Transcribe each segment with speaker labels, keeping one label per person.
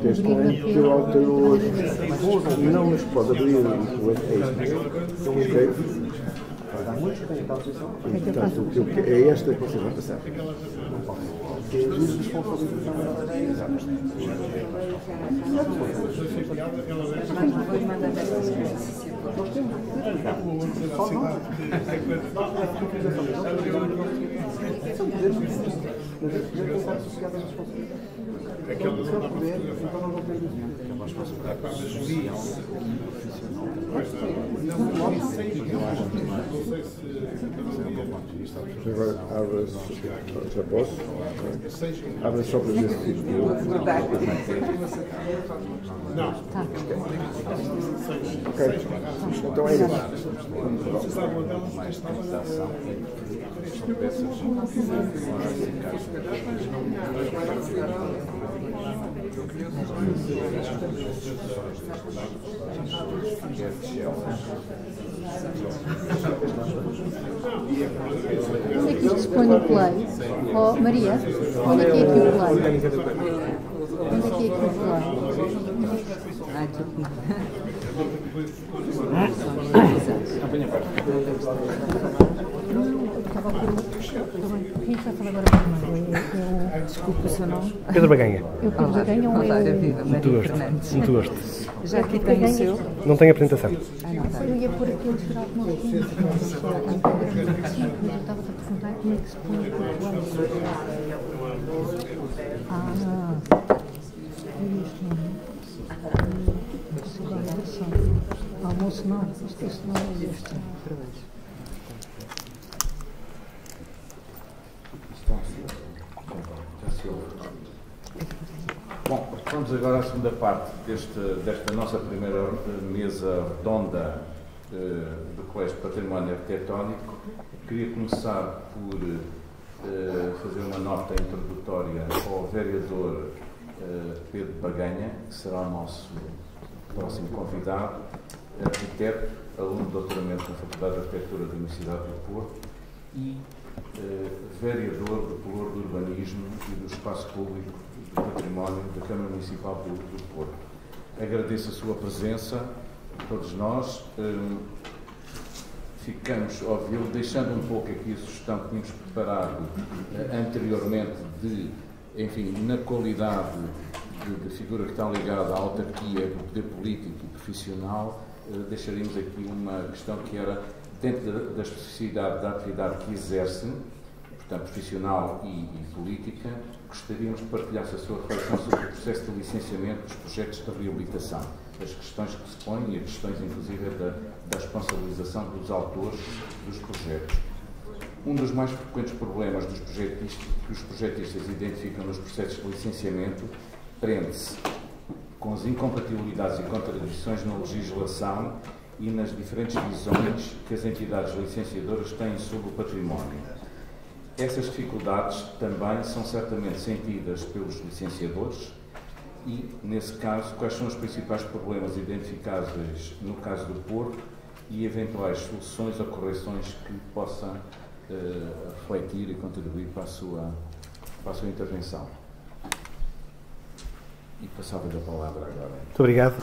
Speaker 1: Este ano que eu altero não, mas pode abrir o portanto, é esta que vocês vão passar. Que é a responsabilização da exato. Agora abre-se, já posso? Abre-se só para ver se fico. Não. Ok. Então é isso.
Speaker 2: Onde é que isto se põe no play? Oh, Maria, onde é que é aqui o play? Onde é que é aqui o play? Quem está a falar agora primeiro? Desculpe o seu nome.
Speaker 3: Pedro Baganha.
Speaker 2: Eu Pedro Baganha ou eu?
Speaker 3: Muito gosto. Muito gosto.
Speaker 4: Já aqui tem o seu?
Speaker 3: Não tem apresentação.
Speaker 2: Eu ia pôr aqui onde será que não tinha. Eu estava a perguntar como é que se põe o play. Almoço não, isto não é isto.
Speaker 5: Bom, vamos agora à segunda parte desta nossa primeira mesa redonda do Colégio de Património Arquitetónico. Queria começar por fazer uma nota introdutória ao vereador Pedro Baganha, que será o nosso próximo convidado, arquiteto, aluno de doutoramento na Faculdade de Arquitetura da Universidade do Porto e vereador do Pelour do Urbanismo e do Espaço Público do Património da Câmara Municipal do Porto. Agradeço a sua presença, a todos nós. Ficamos a ouvi-lo, deixando um pouco aqui a sugestão que tínhamos preparado anteriormente enfim, na qualidade de figura que está ligada à autarquia do poder político e profissional, deixaríamos aqui uma questão que era, dentro da especificidade da atividade que exerce, portanto, profissional e política, gostaríamos de partilhar a sua reflexão sobre o processo de licenciamento dos projetos de reabilitação, as questões que se põem e as questões, inclusive, da responsabilização dos autores dos projetos. Um dos mais frequentes problemas que os projetistas identificam nos processos de licenciamento prende-se com as incompatibilidades e contradições na legislação e nas diferentes visões que as entidades licenciadoras têm sobre o património. Essas dificuldades também são certamente sentidas pelos licenciadores e, nesse caso, quais são os principais problemas identificáveis no caso do Porto e eventuais soluções ou correções que possam refletir e contribuir para a sua intervenção. E passava-lhe a palavra agora.
Speaker 3: Muito obrigado.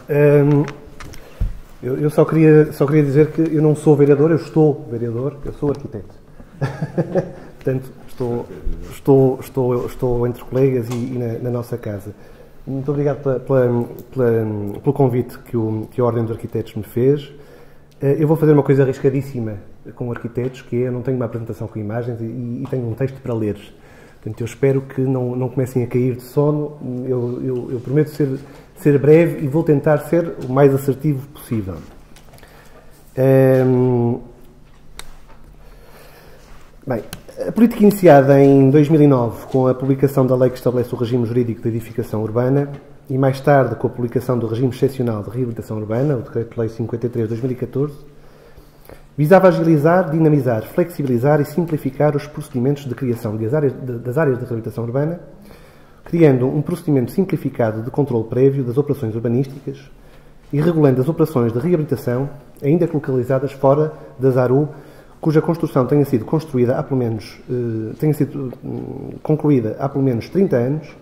Speaker 3: Eu só queria dizer que eu não sou vereador, eu estou vereador, eu sou arquiteto. Portanto, estou entre colegas e na nossa casa. Muito obrigado pelo convite que a Ordem dos Arquitetos me fez. Eu vou fazer uma coisa arriscadíssima com arquitetos, que é, eu não tenho uma apresentação com imagens e tenho um texto para ler. Portanto, eu espero que não comecem a cair de sono. Eu prometo ser breve e vou tentar ser o mais assertivo possível. Bem, a política iniciada em 2009 com a publicação da lei que estabelece o regime jurídico de edificação urbana e mais tarde com a publicação do regime excepcional de reabilitação urbana, o Decreto-Lei 53 de 2014, visava agilizar, dinamizar, flexibilizar e simplificar os procedimentos de criação das áreas de reabilitação urbana, criando um procedimento simplificado de controle prévio das operações urbanísticas e regulando as operações de reabilitação, ainda que localizadas fora das ARU, cuja construção tenha sido concluída há pelo menos 30 anos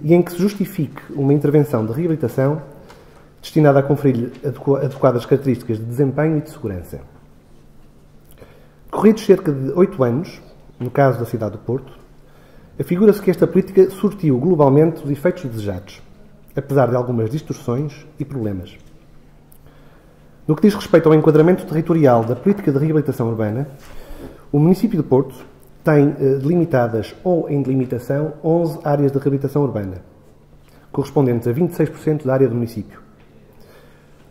Speaker 3: e em que se justifique uma intervenção de reabilitação destinada a conferir-lhe adequadas características de desempenho e de segurança. Corridos cerca de 8 anos, no caso da cidade do Porto, afigura-se que esta política surtiu globalmente os efeitos desejados, apesar de algumas distorções e problemas. No que diz respeito ao enquadramento territorial da política de reabilitação urbana, o município de Porto tem delimitadas ou em delimitação 11 áreas de reabilitação urbana, correspondentes a 26% da área do município.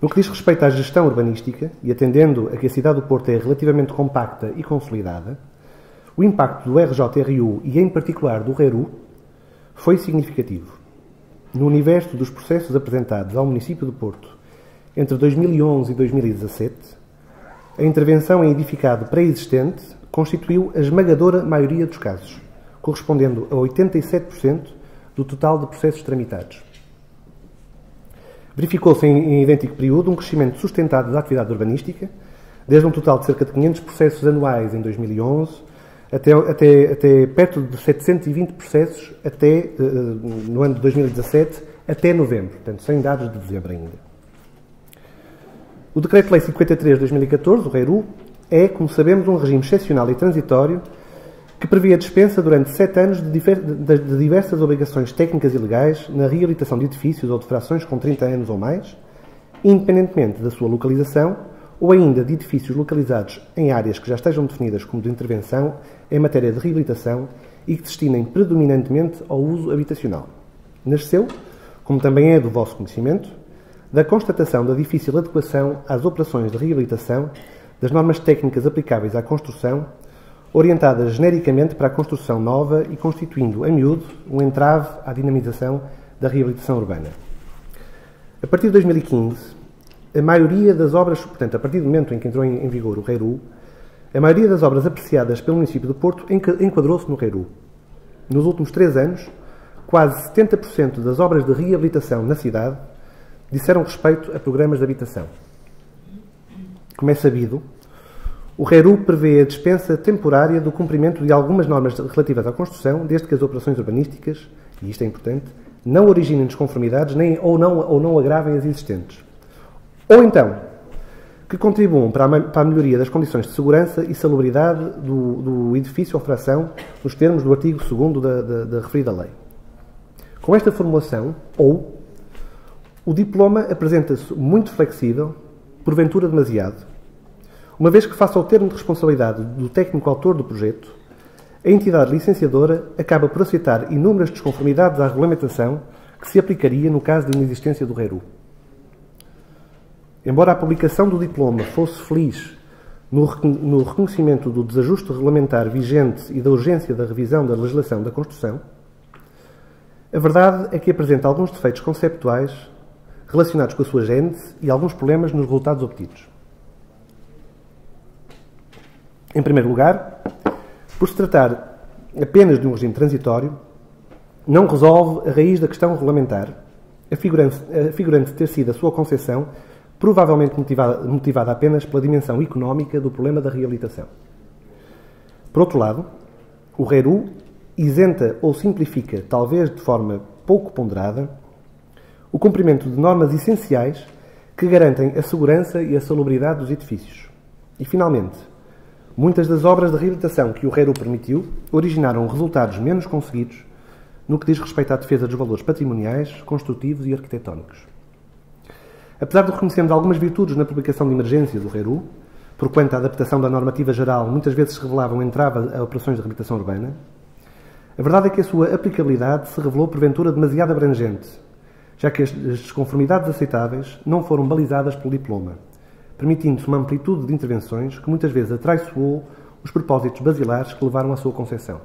Speaker 3: No que diz respeito à gestão urbanística, e atendendo a que a cidade do Porto é relativamente compacta e consolidada, o impacto do RJRU e, em particular, do RERU, foi significativo. No universo dos processos apresentados ao município de Porto entre 2011 e 2017, a intervenção em edificado pré-existente constituiu a esmagadora maioria dos casos, correspondendo a 87% do total de processos tramitados. Verificou-se em idêntico período um crescimento sustentado da atividade urbanística, desde um total de cerca de 500 processos anuais em 2011 até perto de 720 processos no ano de 2017 até novembro, portanto, sem dados de dezembro ainda. O Decreto-Lei 53 de 2014, o RERU, é, como sabemos, um regime excepcional e transitório que prevê a dispensa durante 7 anos de diversas obrigações técnicas e legais na reabilitação de edifícios ou de frações com 30 anos ou mais, independentemente da sua localização ou ainda de edifícios localizados em áreas que já estejam definidas como de intervenção em matéria de reabilitação e que destinem predominantemente ao uso habitacional. Nasceu, como também é do vosso conhecimento, da constatação da difícil adequação às operações de reabilitação das normas técnicas aplicáveis à construção, orientadas genericamente para a construção nova e constituindo, a miúdo, um entrave à dinamização da reabilitação urbana. A partir de 2015, a maioria das obras, portanto, a partir do momento em que entrou em vigor o RERU, a maioria das obras apreciadas pelo município de Porto enquadrou-se no RERU. Nos últimos 3 anos, quase 70% das obras de reabilitação na cidade disseram respeito a programas de habitação. Como é sabido, o RERU prevê a dispensa temporária do cumprimento de algumas normas relativas à construção, desde que as operações urbanísticas, e isto é importante, não originem desconformidades ou não agravem as existentes. Ou então, que contribuam para a melhoria das condições de segurança e salubridade do edifício ou fração, nos termos do artigo 2º da referida lei. Com esta formulação, o diploma apresenta-se muito flexível, porventura demasiado, uma vez que, face ao termo de responsabilidade do técnico autor do projeto, a entidade licenciadora acaba por aceitar inúmeras desconformidades à regulamentação que se aplicaria no caso de inexistência do RERU. Embora a publicação do diploma fosse feliz no reconhecimento do desajuste regulamentar vigente e da urgência da revisão da legislação da construção, a verdade é que apresenta alguns defeitos conceptuais relacionados com a sua gênese e alguns problemas nos resultados obtidos. Em primeiro lugar, por se tratar apenas de um regime transitório, não resolve a raiz da questão regulamentar, afigurando ter sido a sua concepção provavelmente motivada apenas pela dimensão económica do problema da reabilitação. Por outro lado, o RERU isenta ou simplifica, talvez de forma pouco ponderada, o cumprimento de normas essenciais que garantem a segurança e a salubridade dos edifícios. E, finalmente, muitas das obras de reabilitação que o RERU permitiu originaram resultados menos conseguidos no que diz respeito à defesa dos valores patrimoniais, construtivos e arquitetónicos. Apesar de reconhecermos algumas virtudes na publicação de emergência do RERU, porquanto a adaptação da normativa geral muitas vezes se revelava um entrave a operações de reabilitação urbana, a verdade é que a sua aplicabilidade se revelou porventura demasiado abrangente, já que as desconformidades aceitáveis não foram balizadas pelo diploma, permitindo-se uma amplitude de intervenções que muitas vezes atraiçoou os propósitos basilares que levaram à sua concepção.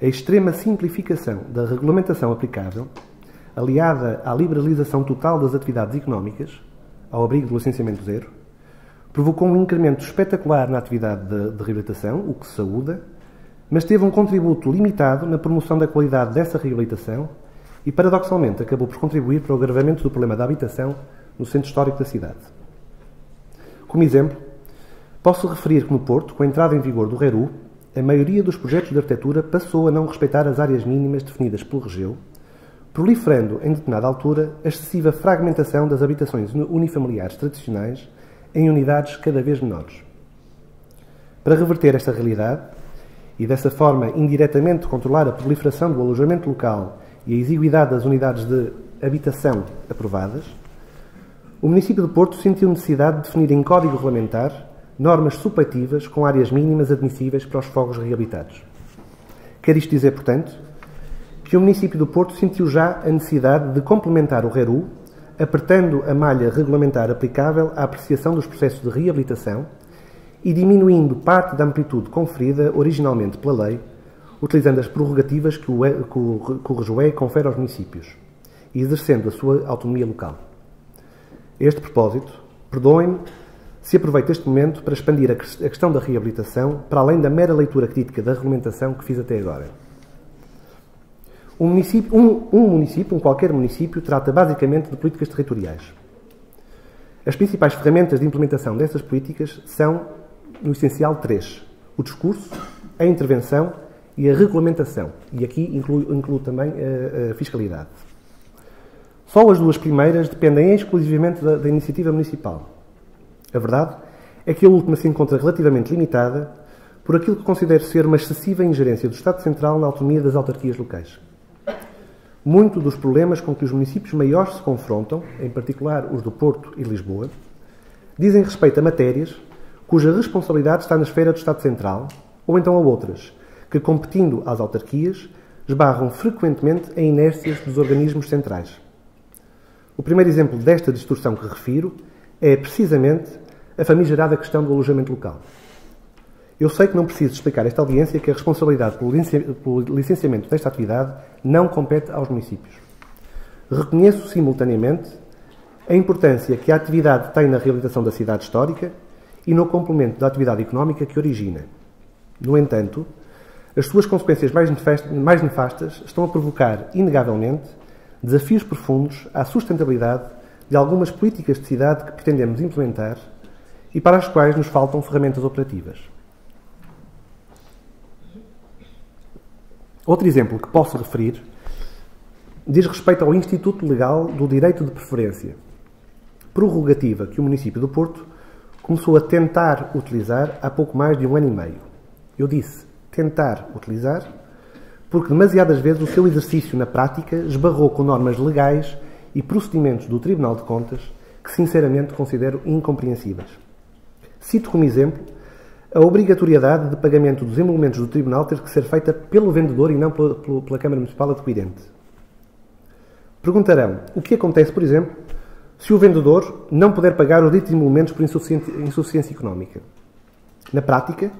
Speaker 3: A extrema simplificação da regulamentação aplicável, aliada à liberalização total das atividades económicas, ao abrigo do licenciamento zero, provocou um incremento espetacular na atividade de reabilitação, o que se saúda, mas teve um contributo limitado na promoção da qualidade dessa reabilitação e, paradoxalmente, acabou por contribuir para o agravamento do problema da habitação no centro histórico da cidade. Como exemplo, posso referir que no Porto, com a entrada em vigor do RERU, a maioria dos projetos de arquitetura passou a não respeitar as áreas mínimas definidas pelo Regeu, proliferando, em determinada altura, a excessiva fragmentação das habitações unifamiliares tradicionais em unidades cada vez menores. Para reverter esta realidade, e dessa forma indiretamente controlar a proliferação do alojamento local e a exiguidade das unidades de habitação aprovadas, o município de Porto sentiu necessidade de definir em código regulamentar normas supletivas com áreas mínimas admissíveis para os fogos reabilitados. Quer isto dizer, portanto, que o município do Porto sentiu já a necessidade de complementar o RERU, apertando a malha regulamentar aplicável à apreciação dos processos de reabilitação e diminuindo parte da amplitude conferida originalmente pela lei, utilizando as prerrogativas que o REGOE confere aos municípios e exercendo a sua autonomia local. A este propósito, perdoem-me se aproveito este momento para expandir a questão da reabilitação para além da mera leitura crítica da regulamentação que fiz até agora. Qualquer município, trata basicamente de políticas territoriais. As principais ferramentas de implementação dessas políticas são, no essencial, três: o discurso, a intervenção e a regulamentação. E aqui incluo também a fiscalidade. Só as duas primeiras dependem exclusivamente da iniciativa municipal. A verdade é que a última se encontra relativamente limitada por aquilo que considero ser uma excessiva ingerência do Estado Central na autonomia das autarquias locais. Muito dos problemas com que os municípios maiores se confrontam, em particular os do Porto e Lisboa, dizem respeito a matérias cuja responsabilidade está na esfera do Estado Central, ou então a outras, que, competindo às autarquias, esbarram frequentemente em inércias dos organismos centrais. O primeiro exemplo desta distorção que refiro é, precisamente, a famigerada questão do alojamento local. Eu sei que não preciso explicar a esta audiência que a responsabilidade pelo licenciamento desta atividade não compete aos municípios. Reconheço, simultaneamente, a importância que a atividade tem na reabilitação da cidade histórica e no complemento da atividade económica que origina. No entanto, as suas consequências mais nefastas estão a provocar, inegavelmente, desafios profundos à sustentabilidade de algumas políticas de cidade que pretendemos implementar e para as quais nos faltam ferramentas operativas. Outro exemplo que posso referir diz respeito ao Instituto Legal do Direito de Preferência, prerrogativa que o município do Porto começou a tentar utilizar há pouco mais de 1 ano e meio. Eu disse tentar utilizar porque demasiadas vezes o seu exercício na prática esbarrou com normas legais e procedimentos do Tribunal de Contas que, sinceramente, considero incompreensíveis. Cito como exemplo a obrigatoriedade de pagamento dos emolumentos do Tribunal ter que ser feita pelo vendedor e não pela Câmara Municipal adquirente. Perguntarão o que acontece, por exemplo, se o vendedor não puder pagar os ditos emolumentos por insuficiência económica. Na prática,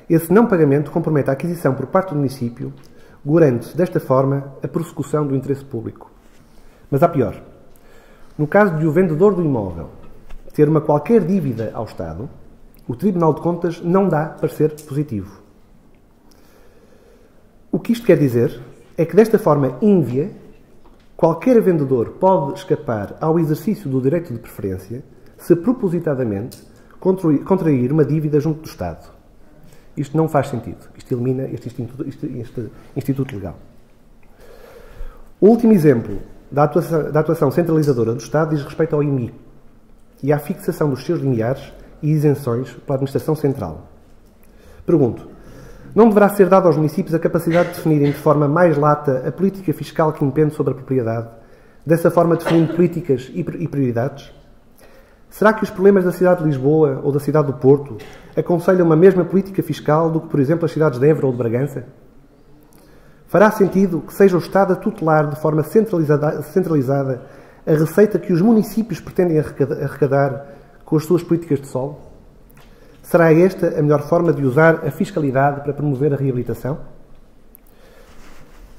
Speaker 3: esse não pagamento compromete a aquisição por parte do município, garante-se desta forma a prossecução do interesse público. Mas há pior. No caso de o vendedor do imóvel ter uma qualquer dívida ao Estado, o Tribunal de Contas não dá parecer positivo. O que isto quer dizer é que, desta forma ínvia, qualquer vendedor pode escapar ao exercício do direito de preferência se propositadamente contrair uma dívida junto do Estado. Isto não faz sentido. Isto elimina este instituto legal. O último exemplo da atuação centralizadora do Estado diz respeito ao IMI e à fixação dos seus limiares e isenções pela Administração Central. Pergunto, não deverá ser dado aos municípios a capacidade de definirem de forma mais lata a política fiscal que impende sobre a propriedade, dessa forma definindo políticas e prioridades? Será que os problemas da cidade de Lisboa ou da cidade do Porto aconselham uma mesma política fiscal do que, por exemplo, as cidades de Évora ou de Bragança? Fará sentido que seja o Estado a tutelar de forma centralizada a receita que os municípios pretendem arrecadar com as suas políticas de solo? Será esta a melhor forma de usar a fiscalidade para promover a reabilitação?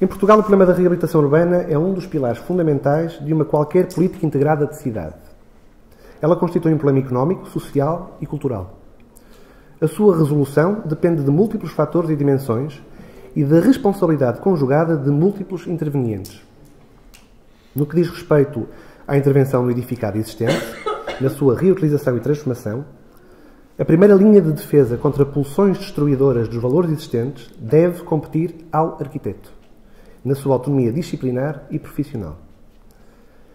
Speaker 3: Em Portugal, o problema da reabilitação urbana é um dos pilares fundamentais de uma qualquer política integrada de cidade. Ela constitui um problema económico, social e cultural. A sua resolução depende de múltiplos fatores e dimensões e da responsabilidade conjugada de múltiplos intervenientes. No que diz respeito à intervenção no edificado existente, na sua reutilização e transformação, a primeira linha de defesa contra pulsões destruidoras dos valores existentes deve competir ao arquiteto, na sua autonomia disciplinar e profissional.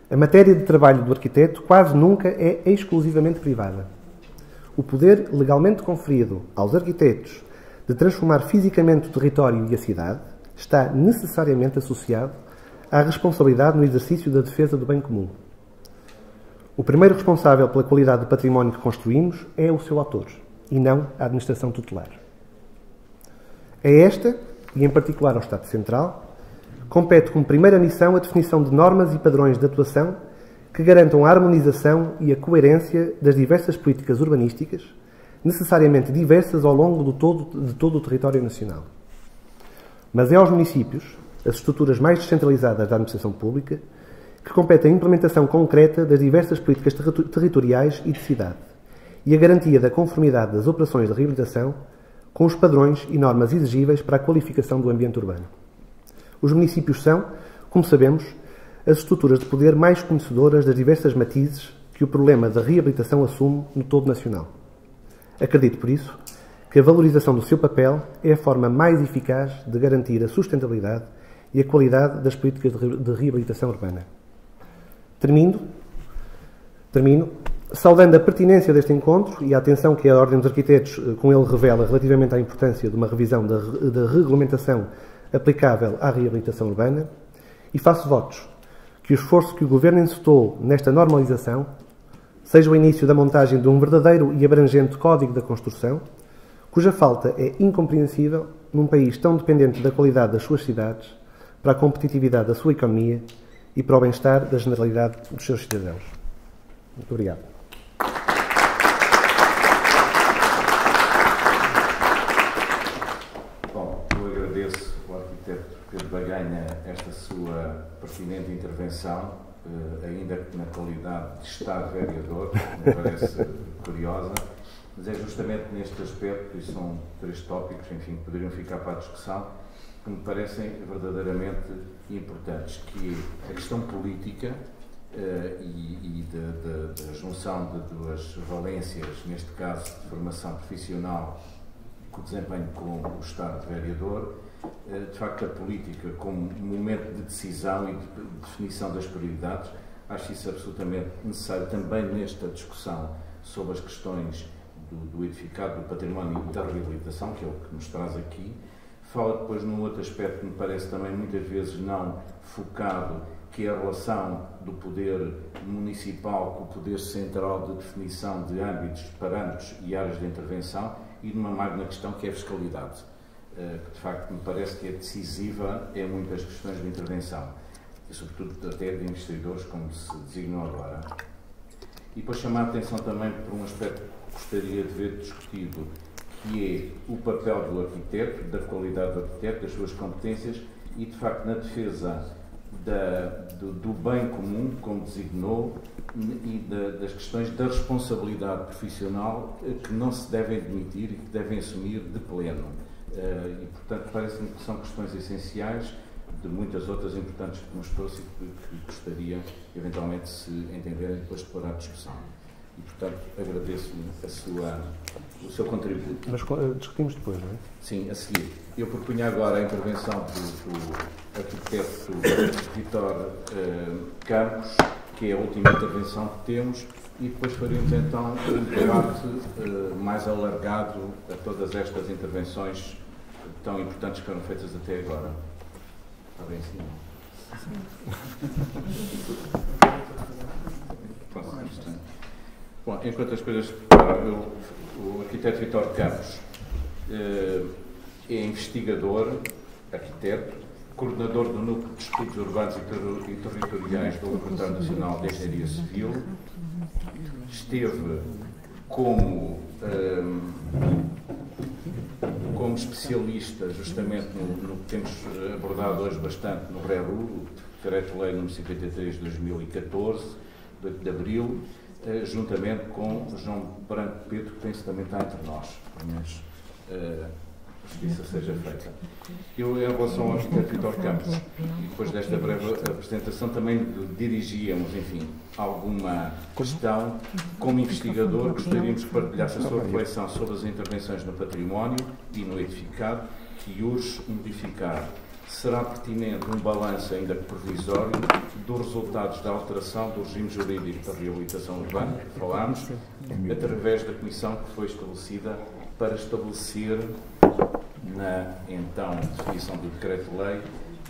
Speaker 3: A matéria de trabalho do arquiteto quase nunca é exclusivamente privada. O poder legalmente conferido aos arquitetos de transformar fisicamente o território e a cidade está necessariamente associado à responsabilidade no exercício da defesa do bem comum. O primeiro responsável pela qualidade do património que construímos é o seu autor, e não a administração tutelar. A esta, e em particular ao Estado Central, compete como primeira missão a definição de normas e padrões de atuação que garantam a harmonização e a coerência das diversas políticas urbanísticas, necessariamente diversas ao longo de todo o território nacional. Mas é aos municípios, as estruturas mais descentralizadas da administração pública, que compete a implementação concreta das diversas políticas territoriais e de cidade e a garantia da conformidade das operações de reabilitação com os padrões e normas exigíveis para a qualificação do ambiente urbano. Os municípios são, como sabemos, as estruturas de poder mais conhecedoras das diversas matizes que o problema da reabilitação assume no todo nacional. Acredito, por isso, que a valorização do seu papel é a forma mais eficaz de garantir a sustentabilidade e a qualidade das políticas de reabilitação urbana. Termino saudando a pertinência deste encontro e a atenção que a Ordem dos Arquitetos com ele revela relativamente à importância de uma revisão da regulamentação aplicável à reabilitação urbana, e faço votos que o esforço que o Governo encetou nesta normalização seja o início da montagem de um verdadeiro e abrangente Código da Construção, cuja falta é incompreensível num país tão dependente da qualidade das suas cidades, para a competitividade da sua economia e para o bem-estar da generalidade dos seus cidadãos. Muito obrigado.
Speaker 5: Bom, eu agradeço ao arquiteto Pedro Baganha esta sua pertinente intervenção, ainda na qualidade de Estado vereador, que me parece curiosa, mas é justamente neste aspecto, e são 3 tópicos, enfim, que poderiam ficar para a discussão, que me parecem verdadeiramente importantes, que é a questão política e da junção de 2 valências, neste caso de formação profissional, com o desempenho com o Estado de vereador, de facto a política como momento de decisão e de definição das prioridades, acho isso absolutamente necessário também nesta discussão sobre as questões do edificado, do património e da reabilitação, que é o que nos traz aqui. Fala depois num outro aspecto que me parece também muitas vezes não focado, que é a relação do poder municipal com o poder central de definição de âmbitos, parâmetros e áreas de intervenção, e numa magna questão que é a fiscalidade, que de facto me parece que é decisiva em muitas questões de intervenção, e sobretudo até de investidores, como se designou agora. E depois chamar a atenção também por um aspecto que gostaria de ver discutido, que é o papel do arquiteto, da qualidade do arquiteto, das suas competências e, de facto, na defesa do bem comum, como designou, e das questões da responsabilidade profissional que não se devem demitir e que devem assumir de pleno. E, portanto, parece-me que são questões essenciais de muitas outras importantes que nos trouxe e que gostaria, eventualmente, se entenderem, depois de pôr à discussão. E, portanto, agradeço-lhe o seu contributo.
Speaker 3: Mas discutimos depois, não é?
Speaker 5: Sim, a seguir. Eu propunha agora a intervenção do arquiteto Vítor Campos, que é a última intervenção que temos, e depois faríamos então um debate mais alargado a todas estas intervenções tão importantes que foram feitas até agora. Está bem assim? Sim. Bom, enquanto as coisas... O arquiteto Vítor Campos é investigador, arquiteto, coordenador do Núcleo de Estudos Urbanos e Territoriais do Laboratório Nacional de Engenharia Civil, esteve como especialista justamente no que temos abordado hoje bastante no RERU, o Decreto-Lei nº 53 de 2014, de 8 de abril, juntamente com João Branco Pedro, que penso também está entre nós. Mas justiça seja feita. Eu, em relação ao arquiteto Vítor Campos, e depois desta breve apresentação, também dirigíamos, enfim, alguma questão. Como investigador, gostaríamos que partilhasse a sua reflexão sobre as intervenções no património e no edificado, que urge modificar. Será pertinente um balanço, ainda que provisório, dos resultados da alteração do regime jurídico da reabilitação urbana, que falámos, através da comissão que foi estabelecida para estabelecer, na então definição do decreto-lei,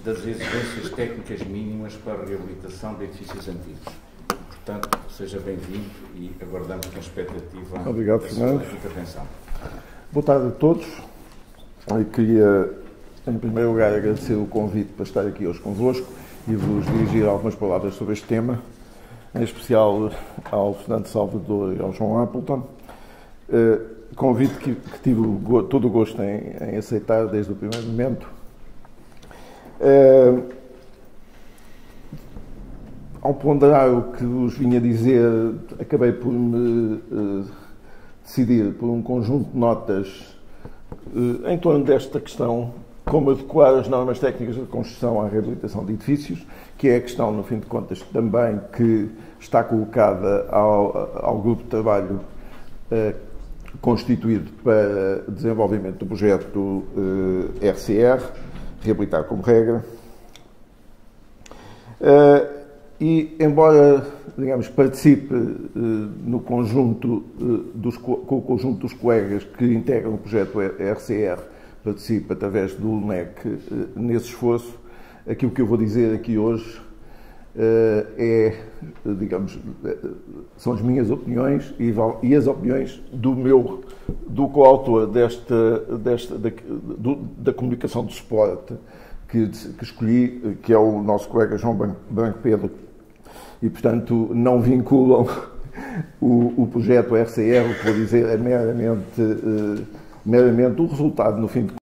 Speaker 5: das exigências técnicas mínimas para a reabilitação de edifícios antigos. Portanto, seja bem-vindo e aguardamos com expectativa
Speaker 1: Obrigado,
Speaker 5: a sua
Speaker 1: Fernando.
Speaker 5: intervenção.
Speaker 1: Boa tarde a todos. Eu queria, em primeiro lugar, agradecer o convite para estar aqui hoje convosco e vos dirigir algumas palavras sobre este tema, em especial ao Fernando Salvador e ao João Appleton. Convite que tive todo o gosto em aceitar desde o primeiro momento. Ao ponderar o que vos vinha dizer, acabei por me decidir por um conjunto de notas em torno desta questão, como adequar as normas técnicas de construção à reabilitação de edifícios, que é a questão, no fim de contas, também que está colocada ao grupo de trabalho constituído para desenvolvimento do projeto RCR, Reabilitar como Regra. E, embora, digamos, participe no conjunto com o conjunto dos colegas que integram o projeto RCR, participe através do LNEC nesse esforço, aquilo que eu vou dizer aqui hoje digamos, são as minhas opiniões e as opiniões do coautor da comunicação de suporte que escolhi, que é o nosso colega João Branco Pedro, e, portanto, não vinculam o projeto RCR, o que vou dizer é meramente o resultado, no fim de